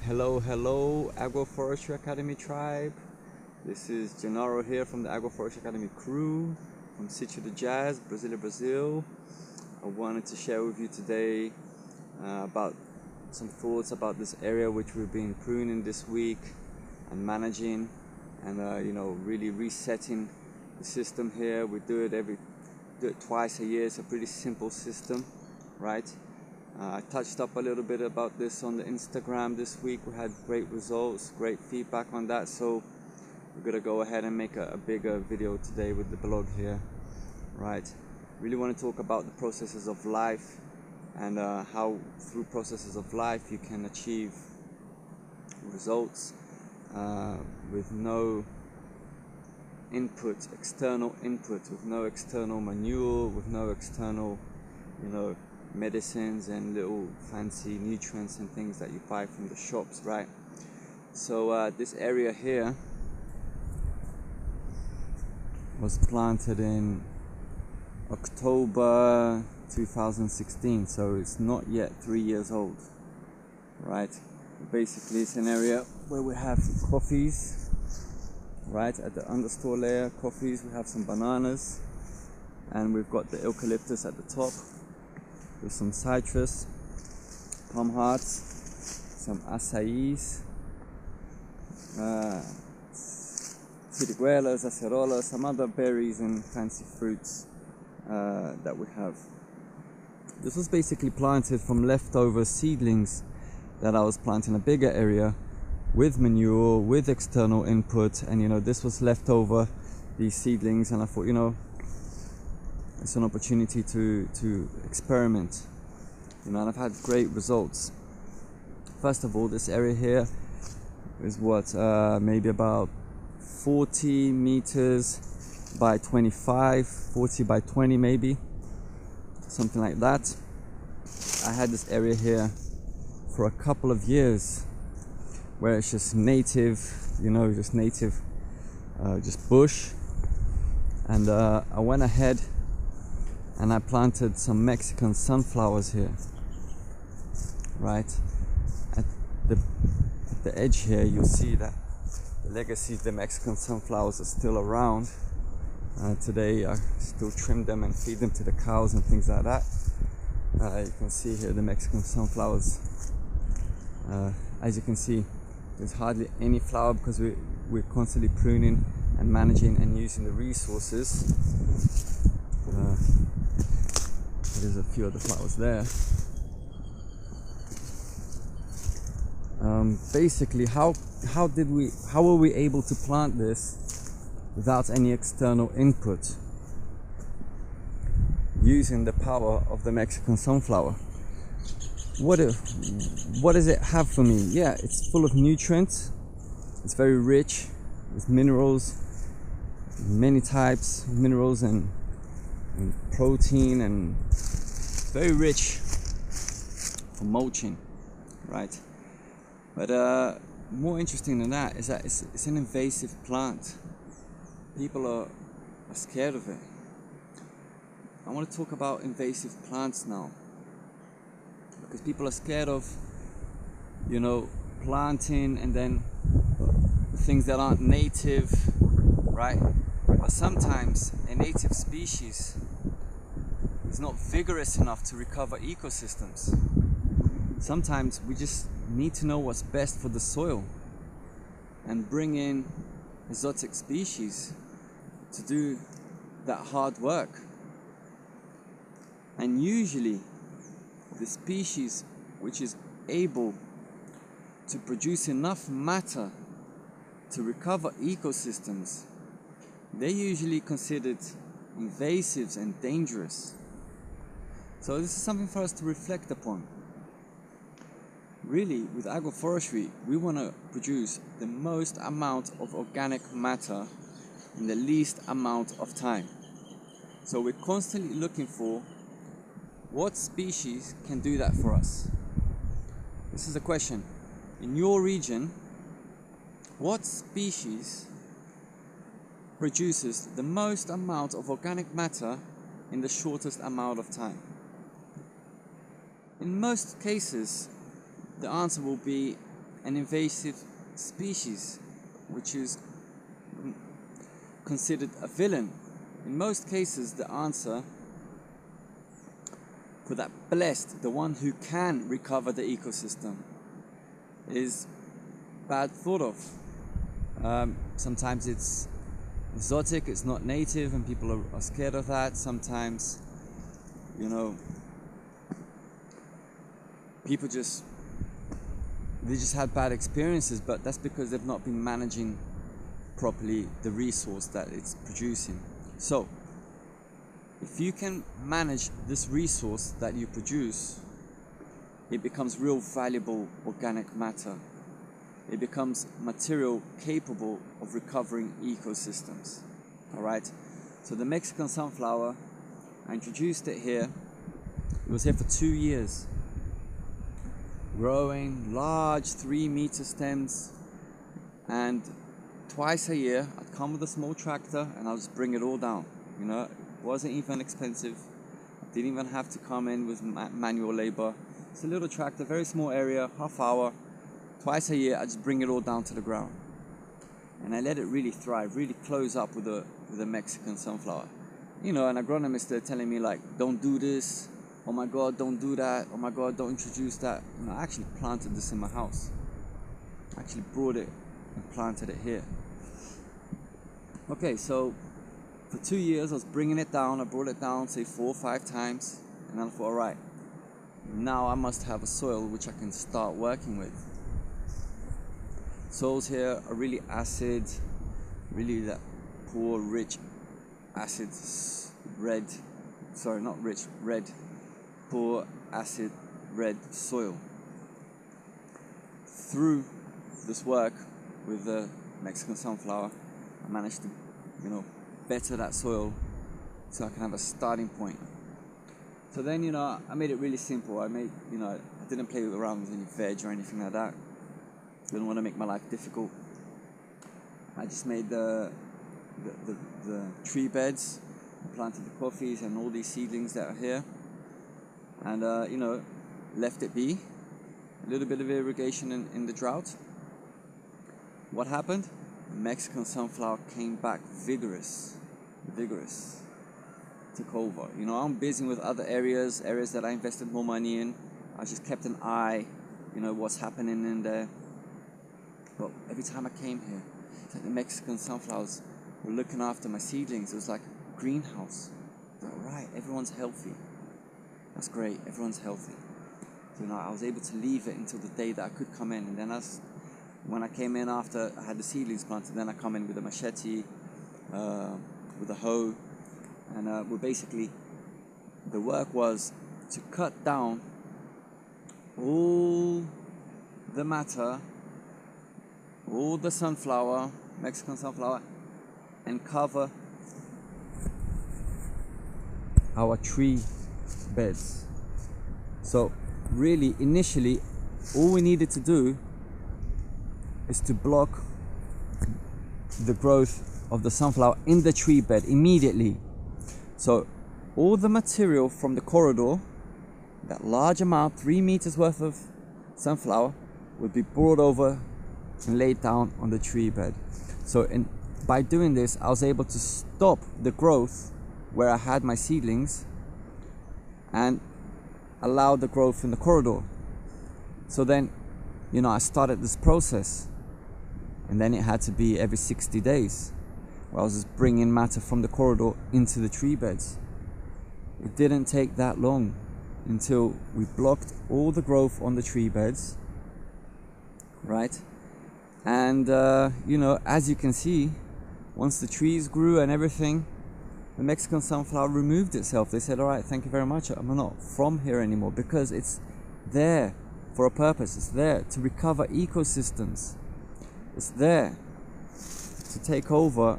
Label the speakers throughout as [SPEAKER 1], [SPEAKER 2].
[SPEAKER 1] Hello, Agroforestry Academy tribe. This is Gennaro here from the Agroforestry Academy crew from Sítio do Jazz, Brasília, Brazil. I wanted to share with you today about some thoughts about this area which we've been pruning this week and managing, and really resetting the system here. We do it twice a year. It's a pretty simple system, right? I touched up a little bit about this on the Instagram this week. We had great results, great feedback on that, so we're gonna go ahead and make a bigger video today with the blog here, right? Really want to talk about the processes of life and how through processes of life you can achieve results with no input, external input, with no external manure, with no external, medicines and little fancy nutrients and things that you buy from the shops, right? So this area here was planted in October 2016, so it's not yet 3 years old, right? Basically it's an area where we have coffees, right? At the understore layer, coffees, we have some bananas, and we've got the eucalyptus at the top with some citrus, palm hearts, some acais, siriguelas, acerolas, some other berries and fancy fruits that we have. This was basically planted from leftover seedlings that I was planting a bigger area with manure, with external input, and this was left over, these seedlings, and I thought, it's an opportunity to experiment, and I've had great results. First of all, this area here is maybe about 40 meters by 25, 40 by 20 maybe, something like that. I had this area here for a couple of years where it's just native, just bush, and I went ahead and I planted some Mexican sunflowers here, right? At the edge here, you'll see that the legacy of the Mexican sunflowers are still around. Today I still trim them and feed them to the cows and things like that. You can see here the Mexican sunflowers. As you can see, there's hardly any flower because we're constantly pruning and managing and using the resources. There's a few other flowers there. Basically, how were we able to plant this without any external input, using the power of the Mexican sunflower? What does it have for me? Yeah, it's full of nutrients. It's very rich with minerals, many types of minerals and protein, and very rich for mulching, right? But more interesting than that is that it's an invasive plant. People are scared of it. I want to talk about invasive plants now, because people are scared of planting and then things that aren't native, right? But sometimes a native species is not vigorous enough to recover ecosystems. Sometimes we just need to know what's best for the soil and bring in exotic species to do that hard work. And usually the species which is able to produce enough matter to recover ecosystems, they're usually considered invasives and dangerous. So this is something for us to reflect upon. Really, with agroforestry, we want to produce the most amount of organic matter in the least amount of time. So we're constantly looking for what species can do that for us. This is a question. In your region, what species produces the most amount of organic matter in the shortest amount of time? In most cases, the answer will be an invasive species, which is considered a villain. In most cases, the answer for that blessed, the one who can recover the ecosystem, is bad thought of. Sometimes it's exotic, it's not native, and people are scared of that. Sometimes, you know, people just had bad experiences, but that's because they've not been managing properly the resource that it's producing. So if you can manage this resource that you produce, it becomes real valuable organic matter. It becomes material capable of recovering ecosystems. All right, so the Mexican sunflower, I introduced it here. It was here for 2 years, growing large 3-meter stems, and twice a year I'd come with a small tractor and I'll just bring it all down. You know, it wasn't even expensive. I didn't even have to come in with manual labor. It's a little tractor, very small area, half hour. Twice a year I just bring it all down to the ground, and I let it really thrive, really close up with the Mexican sunflower. You know, an agronomist, they're telling me like, don't do this, oh my god, don't do that, oh my god, don't introduce that. You know, I actually planted this in my house. I actually brought it and planted it here. Okay, so for 2 years I was bringing it down. I brought it down say 4 or 5 times, and then I thought, alright, now I must have a soil which I can start working with. Soils here are really acid, really that poor, rich, acid, red, sorry, not rich, red, poor, acid, red soil. Through this work with the Mexican sunflower, I managed to, you know, better that soil so I can have a starting point. So then, you know, I made it really simple. I didn't play around with any veg or anything like that. Didn't want to make my life difficult. I just made the tree beds, planted the coffees and all these seedlings that are here, and you know, left it be. A little bit of irrigation in the drought. What happened? The Mexican sunflower came back vigorous, took over. You know, I'm busy with other areas that I invested more money in. I just kept an eye, you know, what's happening in there. But every time I came here, it's like the Mexican sunflowers were looking after my seedlings. It was like a greenhouse. Like, right, everyone's healthy. That's great, everyone's healthy. So, you know, I was able to leave it until the day that I could come in. And then when I came in after I had the seedlings planted, then I come in with a machete, with a hoe. And the work was to cut down all the matter, all the sunflower, Mexican sunflower, and cover our tree beds. So really, initially, all we needed to do is to block the growth of the sunflower in the tree bed immediately. So all the material from the corridor, that large amount, 3 meters worth of sunflower, would be brought over and laid down on the tree bed. So by doing this, I was able to stop the growth where I had my seedlings and allow the growth in the corridor. So then, you know, I started this process, and then it had to be every 60 days where I was just bringing matter from the corridor into the tree beds. It didn't take that long until we blocked all the growth on the tree beds, right? And you know, as you can see, once the trees grew and everything, the Mexican sunflower removed itself. They said, all right, thank you very much, I'm not from here anymore, because it's there for a purpose. It's there to recover ecosystems. It's there to take over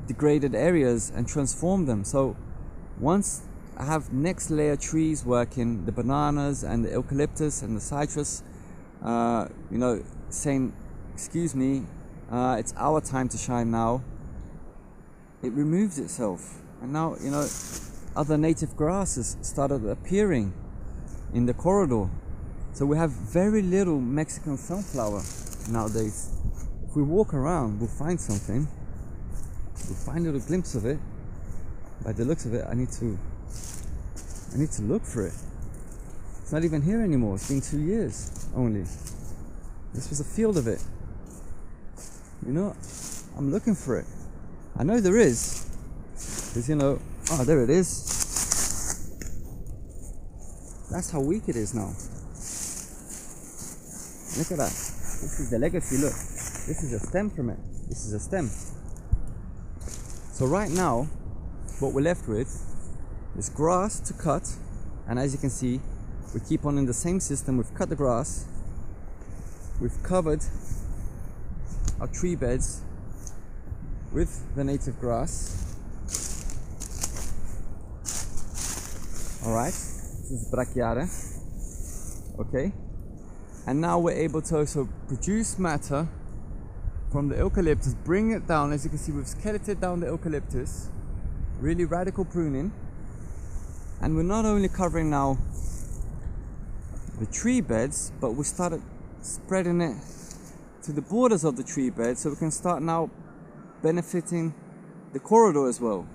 [SPEAKER 1] degraded areas and transform them. So once I have next layer trees working, the bananas and the eucalyptus and the citrus, you know, saying, excuse me, it's our time to shine now, it removes itself. And now, you know, other native grasses started appearing in the corridor. So we have very little Mexican sunflower nowadays. If we walk around, we'll find something. We'll find a little glimpse of it. By the looks of it, I need to look for it. It's not even here anymore. It's been 2 years only. This was a field of it. You know, I'm looking for it. I know there is. Because, you know, oh, there it is. That's how weak it is now. Look at that. This is the legacy, look. This is a stem from it. This is a stem. So right now, what we're left with is grass to cut. And as you can see, we keep on in the same system. We've cut the grass. We've covered our tree beds with the native grass. Alright, this is brachiara. Okay, and now we're able to also produce matter from the eucalyptus, bring it down. As you can see, we've skeleted down the eucalyptus, really radical pruning, and we're not only covering now the tree beds, but we started spreading it to the borders of the tree bed, so we can start now benefiting the corridor as well.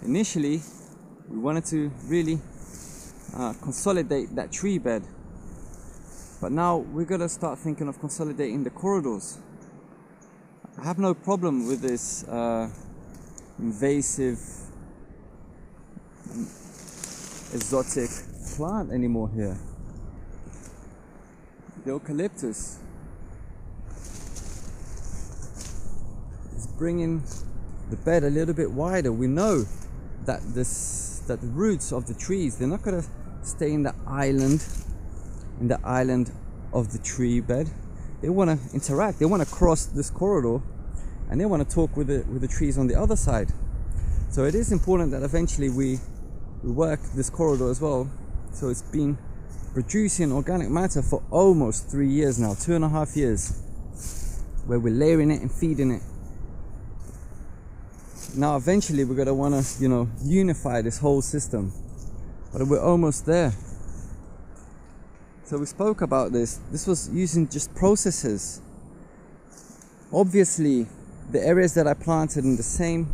[SPEAKER 1] Initially, we wanted to really consolidate that tree bed, but now we're gonna start thinking of consolidating the corridors. I have no problem with this invasive exotic plant anymore here. The eucalyptus is bringing the bed a little bit wider. We know that the roots of the trees, they're not going to stay in the island of the tree bed. They want to interact. They want to cross this corridor, and they want to talk with the trees on the other side. So it is important that eventually we work this corridor as well. So it's been producing organic matter for almost 3 years now, 2.5 years, where we're layering it and feeding it. Now eventually we're going to want to, you know, unify this whole system, but we're almost there. So we spoke about this. This was using just processes. Obviously, the areas that I planted in the same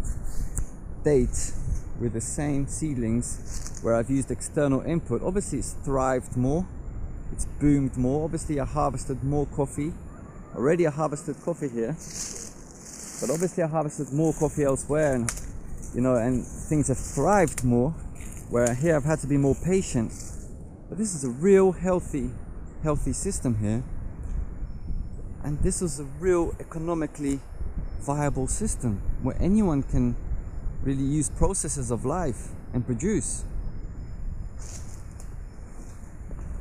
[SPEAKER 1] date with the same seedlings, where I've used external input, obviously it's thrived more, it's boomed more. Obviously I harvested more coffee. Already I harvested coffee here, but obviously I harvested more coffee elsewhere, and you know, and things have thrived more, where here I've had to be more patient. But this is a real healthy system here, and this is a real economically viable system where anyone can really use processes of life and produce.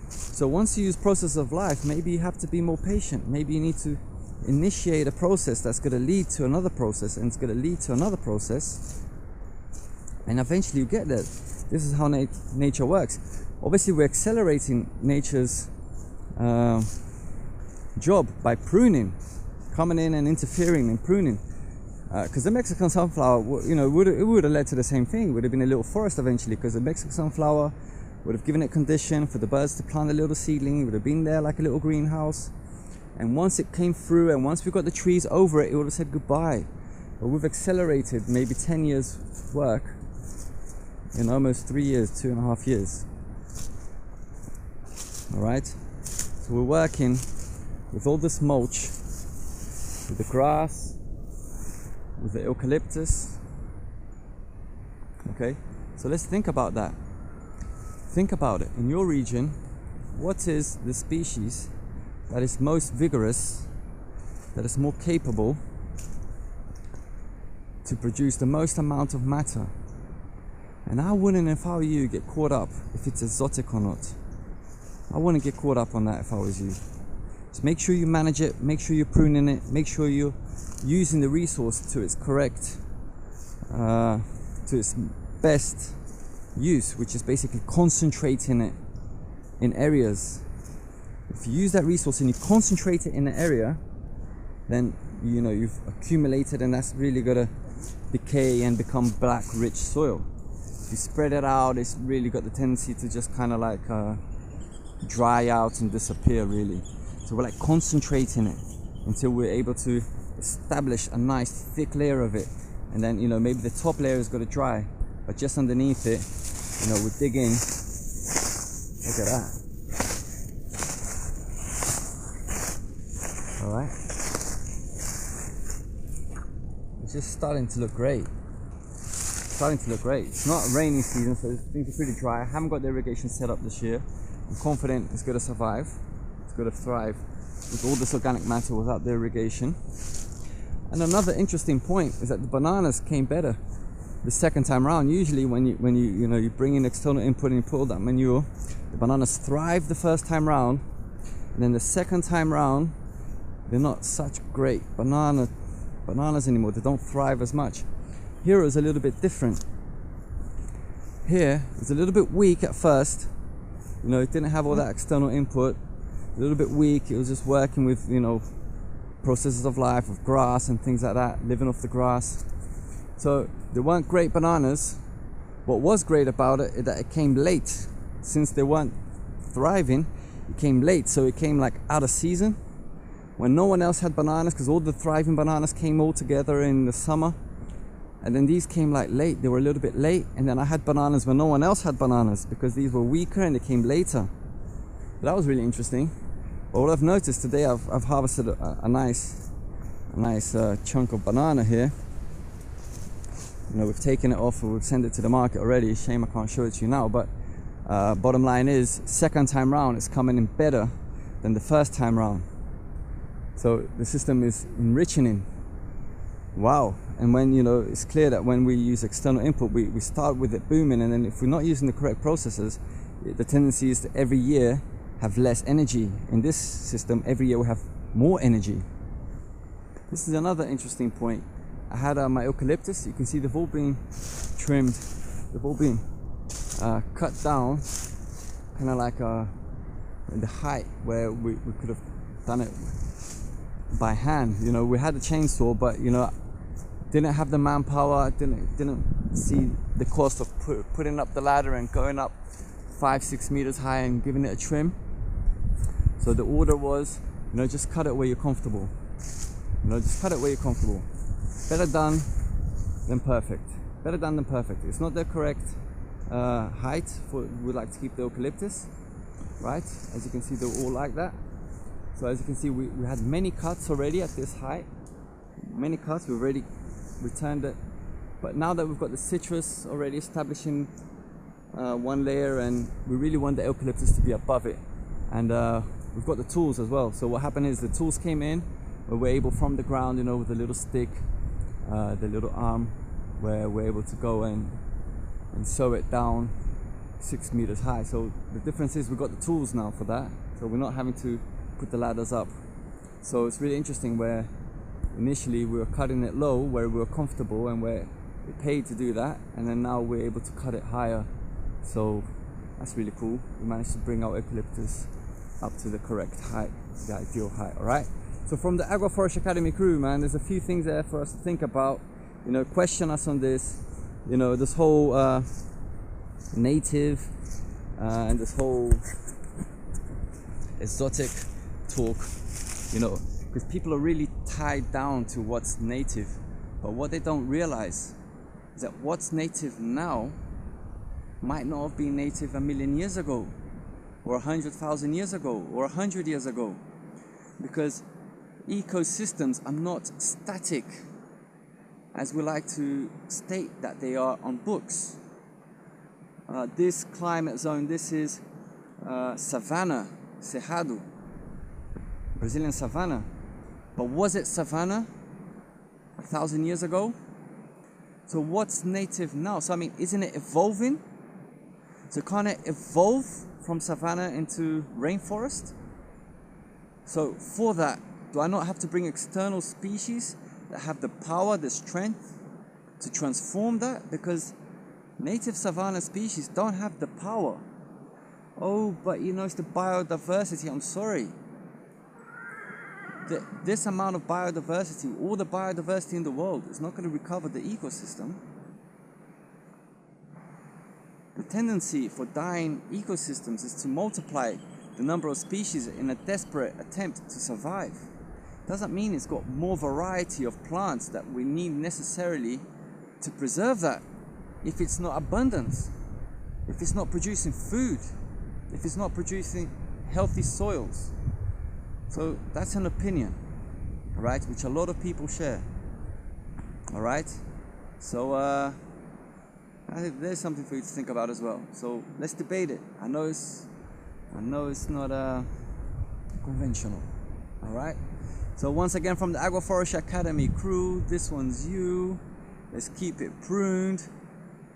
[SPEAKER 1] So once you use process of life, maybe you have to be more patient. Maybe you need to initiate a process that's going to lead to another process, and it's going to lead to another process, and eventually you get there. This is how nature works. Obviously we're accelerating nature's job by pruning, coming in and interfering and pruning, because the Mexican sunflower, you know, it would have led to the same thing. It would have been a little forest eventually, because the Mexican sunflower would have given it condition for the birds to plant a little seedling. It would have been there like a little greenhouse, and once it came through and once we got the trees over it, it would have said goodbye. But we've accelerated maybe 10 years work in almost 3 years, 2.5 years. Alright, so we're working with all this mulch, with the grass, with the eucalyptus. Okay, so let's think about that. Think about it. In your region, what is the species that is most vigorous, that is more capable to produce the most amount of matter? And I wouldn't, if I were you, get caught up if it's exotic or not. I wouldn't get caught up on that if I was you. Just make sure you manage it, make sure you're pruning it, make sure you're using the resource to its correct, to its best use, which is basically concentrating it in areas. If you use that resource and you concentrate it in an area, then you know you've accumulated, and that's really gonna decay and become black, rich soil. If you spread it out, it's really got the tendency to just kind of like dry out and disappear really. So we're like concentrating it until we're able to establish a nice thick layer of it, and then, you know, maybe the top layer is going to dry, but just underneath it, you know, we dig in. Look at that. All right, it's just starting to look great. It's not rainy season, so things are pretty dry. I haven't got the irrigation set up this year. I'm confident it's going to survive. It's going to thrive with all this organic matter without the irrigation. And another interesting point is that the bananas came better the second time around. Usually when you bring in external input and you put all that manure, the bananas thrive the first time round, and then the second time round they're not such great bananas anymore. They don't thrive as much. Here it was a little bit different. Here it was a little bit weak at first. You know, it didn't have all that external input. A little bit weak. It was just working with, you know, processes of life, of grass and things like that, living off the grass. So they weren't great bananas. What was great about it is that it came late. Since they weren't thriving, it came late. So it came like out of season when no one else had bananas, because all the thriving bananas came all together in the summer. And then these came like late. They were a little bit late. And then I had bananas when no one else had bananas, because these were weaker and they came later. But that was really interesting. But what I've noticed today, I've harvested a nice chunk of banana here. You know, we've taken it off and we've sent it to the market already. Shame I can't show it to you now. But bottom line is, second time round it's coming in better than the first time round. So the system is enriching. Wow. And when, you know, it's clear that when we use external input, we start with it booming, and then if we're not using the correct processes, the tendency is to every year have less energy. In this system, every year we have more energy. This is another interesting point. I had my eucalyptus. You can see they've all been trimmed. They've all been cut down, kind of like in the height where we could have done it by hand. You know, we had a chainsaw, but, you know, didn't have the manpower, didn't see the cost of putting up the ladder and going up 5-6 meters high and giving it a trim. So the order was, you know, just cut it where you're comfortable. You know, just cut it where you're comfortable. Better done than perfect. Better done than perfect. It's not the correct height for, we like to keep the eucalyptus, right? As you can see, they're all like that. So as you can see, we had many cuts already at this height. Many cuts, we've already returned it. But now that we've got the citrus already establishing one layer, and we really want the eucalyptus to be above it. And we've got the tools as well. So what happened is the tools came in, where we're able from the ground, you know, with the little stick, the little arm, where we're able to go and sew it down 6 meters high. So the difference is we've got the tools now for that. So we're not having to put the ladders up. So it's really interesting where initially we were cutting it low where we were comfortable and where we paid to do that, and then now we're able to cut it higher. So that's really cool. We managed to bring our eucalyptus up to the correct height, the ideal height. All right. So from the Agroforestry Academy crew, man, there's a few things there for us to think about. You know, question us on this. You know, this whole native and this whole exotic talk. You know, because people are really tied down to what's native, but what they don't realize is that what's native now might not have been native 1,000,000 years ago, or 100,000 years ago, or 100 years ago, because ecosystems are not static as we like to state that they are on books. This climate zone, this is savanna, Cerrado, Brazilian savanna. But was it savanna 1,000 years ago? So what's native now? So I mean, isn't it evolving? So can't it evolve from savanna into rainforest? So for that, do I not have to bring external species that have the power, the strength to transform that? Because native savanna species don't have the power. Oh, but you know, it's the biodiversity. I'm sorry. This amount of biodiversity, all the biodiversity in the world, is not going to recover the ecosystem. The tendency for dying ecosystems is to multiply the number of species in a desperate attempt to survive. Doesn't mean it's got more variety of plants that we need necessarily to preserve that. If it's not abundance, if it's not producing food, if it's not producing healthy soils. So that's an opinion, all right, which a lot of people share. All right, so I think there's something for you to think about as well. So let's debate it. I know it's not conventional. All right. So once again, from the Agroforestry Academy crew, this one's you. Let's keep it pruned.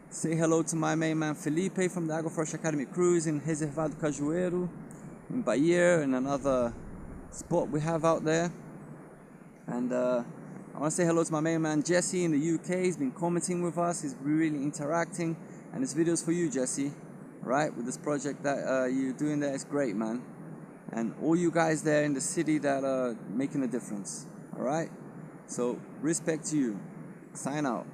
[SPEAKER 1] Say hello to my main man Felipe from the Agroforestry Academy crew in Reservado Cajueiro, in Bahia, and another spot we have out there. And I want to say hello to my main man Jesse in the UK. He's been commenting with us. He's really interacting, and this video's for you, Jesse. Right, with this project that you're doing there, it's great, man. And all you guys there in the city that are making a difference. All right, so respect to you. Sign out.